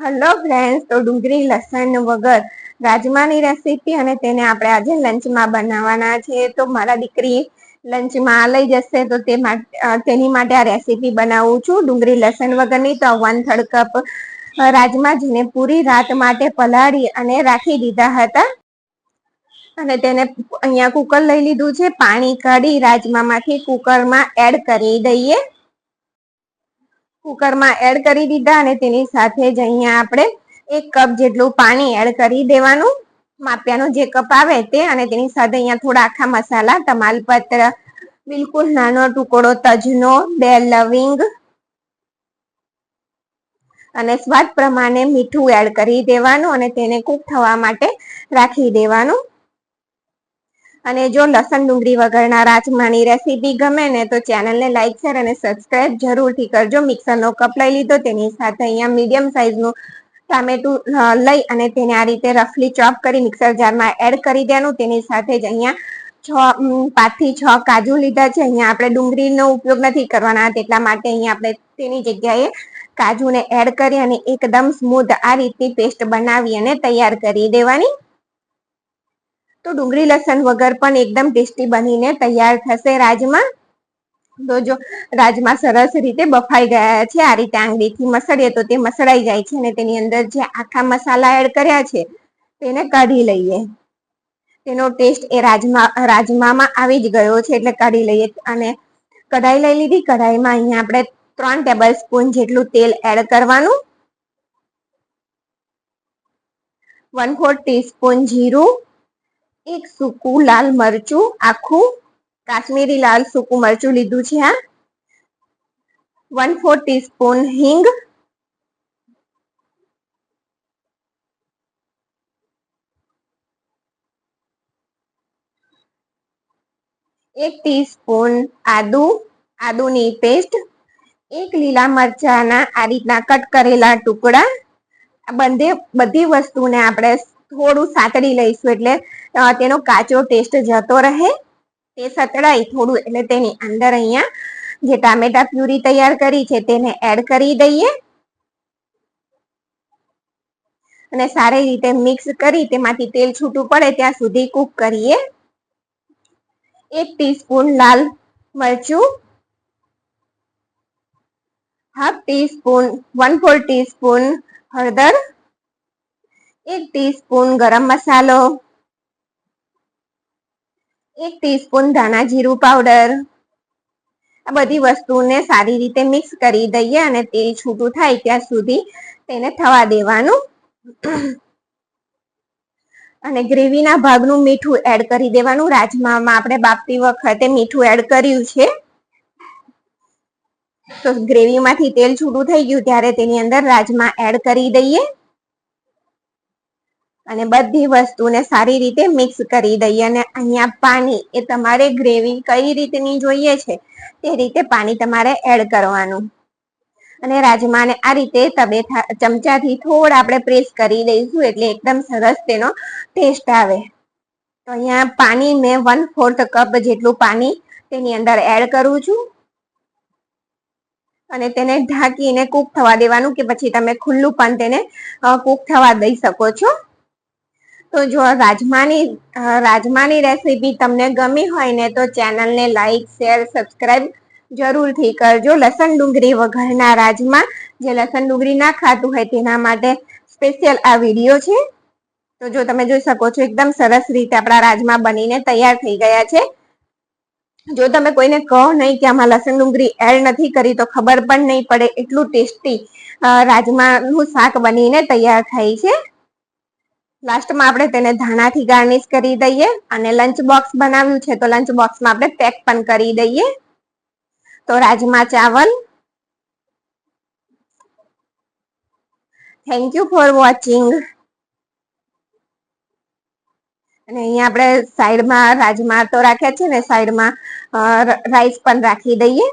Hello friends, તો ડુંગળી લસણ વગર રાજમાની રેસીપી અને તેને આપણે આજે લંચમાં બનાવવાના છે. તો મારા દીકરી લંચમાં લઈ જશે તો તેની માટે આ રેસીપી બનાવું છું ડુંગળી લસણ વગરની. તો 1/3 કપ રાજમા જેને પૂરી રાત માટે પલાળી અને રાખી દીધા હતા અને તેને અહીંયા કુકર લઈ લીધું છે. પાણી કાઢી રાજમામાંથી કુકરમાં એડ કરી દઈએ. કુકરમાં એડ કરી દીધા અને તેની સાથે જ અહીંયા આપણે 1 કપ જેટલું પાણી એડ કરી દેવાનું. માપિયાનો જે કપ આવે તે. અને તેની સાથે અહીંયા થોડા આખા મસાલા, તમાલપત્ર, બિલકુલ નાનો ટુકડો તજનો, 2 લવિંગ અને સ્વાદ પ્રમાણે મીઠું એડ કરી દેવાનું અને તેને કૂક થવા માટે રાખી દેવાનું. અને જો લસણ ડુંગળી વગરના રાજમાની રેસીપી ગમે ને તો ચેનલને લાઈક, શેર અને સબસ્ક્રાઇબ જરૂરથી કરજો. મિક્સરનો કપ લઈ લીધો, તેની સાથે અહીંયા મીડિયમ સાઈઝનું ટામેટું લઈ અને તેને આ રીતે રફલી ચોપ કરી મિક્સર જારમાં એડ કરી દેવાનું. તેની સાથે જ અહીંયા 5 થી 6 કાજુ લીધા છે. અહીંયા આપણે ડુંગળીનો ઉપયોગ નથી કરવાના, તેટલા માટે અહીંયા આપણે તેની જગ્યાએ કાજુને એડ કરી અને એકદમ સ્મૂથ આ રીતની પેસ્ટ બનાવી અને તૈયાર કરી દેવાની. તો ડુંગળી લસણ વગર પણ એકદમ ટેસ્ટી બનીને તૈયાર થશે રાજમા. તો જો રાજમા સરસ રીતે બફાઈ ગયા છે. આ રીતે આંગળીથી મસળીએ તો તે મસળાઈ જાય છે અને તેની અંદર જે આખા મસાલા એડ કર્યા છે તેને કાઢી લઈએ. તેનો ટેસ્ટ એ રાજમામાં આવી જ ગયો છે એટલે કાઢી લઈએ. અને કઢાઈ લઈ લીધી. કઢાઈમાં અહીંયા આપણે 3 ટેબલ સ્પૂન જેટલું તેલ એડ કરવાનું. 1/4 ટીસ્પૂન જીરું, 1 સૂકું લાલ મરચું, આખું કાશ્મીરી લાલ સૂકું મરચું લીધું છે. 1/4 ટીસ્પૂન હિંગ, 1 ટીસ્પૂન આદુની પેસ્ટ, 1 લીલા મરચાના આ રીતના કટ કરેલા ટુકડા. બધી વસ્તુને આપણે થોડું સાતળી લઈશું એટલે તેનો કાચો ટેસ્ટ જતો રહે. તે સતળાઈ થોડું એટલે તેની અંદર અહીંયા જે ટામેટા પ્યુરી તૈયાર કરી છે તેને એડ કરી દઈએ અને સારી રીતે મિક્સ કરી તેમાંથી તેલ છૂટું પડે ત્યાં સુધી કૂક કરીએ. 1 ટીસ્પૂન લાલ મરચું, 1/4 ટીસ્પૂન હળદર, 1 ટીસ્પૂન ગરમ મસાલો, 1 ટીસ્પૂન ધાણા જીરું પાવડર. આ બધી વસ્તુને સારી રીતે મિક્સ કરી દઈએ અને તેલ છૂટું થાય ત્યાં સુધી તેને થવા દેવાનું. અને ગ્રેવીના ભાગનું મીઠું એડ કરી દેવાનું. રાજમામાં આપણે બાફતી વખતે મીઠું એડ કર્યું છે. તો ગ્રેવીમાંથી તેલ છૂટું થઈ ગયું ત્યારે તેની અંદર રાજમા એડ કરી દઈએ અને બધી વસ્તુને સારી રીતે મિક્સ કરી દઈએ. અને અહીંયા પાણી એ તમારે ગ્રેવી કઈ રીતની જોઈએ છે તે રીતે પાણી તમારે એડ કરવાનું. અને રાજમાને આ રીતે ચમચાથી થોડા આપણે પ્રેસ કરી દઈશું એટલે એકદમ સરસ તેનો ટેસ્ટ આવે. તો અહીંયા પાણી મેં 1/4 કપ જેટલું પાણી તેની અંદર એડ કરું છું અને તેને ઢાંકીને કૂક થવા દેવાનું કે પછી તમે ખુલ્લું પણ તેને કૂક થવા દઈ શકો છો. તો જો રાજમાની રેસીપી તમને ગમી હોય ને તો ચેનલને લાઈક, શેર, સબસ્ક્રાઇબ જરૂરથી કરજો. લસણ ડુંગળી વગરના રાજમા, જે લસણ ડુંગળી ના ખાતું હોય તેના માટે સ્પેશિયલ આ વિડીયો છે. તો જો તમે જોઈ શકો છો એકદમ સરસ રીતે આપણા રાજમા બનીને તૈયાર થઈ ગયા છે. જો તમે કોઈને કહો નહીં કે આમાં લસણ ડુંગળી એડ નથી કરી તો ખબર પણ નહીં પડે, એટલું ટેસ્ટી રાજમાનું શાક બનીને તૈયાર થાય છે. લાસ્ટમાં આપણે તેને ધાણાથી ગાર્નિશ કરી દઈએ અને લંચ બોક્સ બનાવ્યું છે તો લંચ બોક્સમાં આપણે પેક પણ કરી દઈએ. તો રાજમા ચાવલ. Thank you for watching. અને અહીંયા આપણે સાઈડમાં રાજમા તો રાખ્યા છે ને, સાઈડમાં રાઈસ પણ રાખી દઈએ.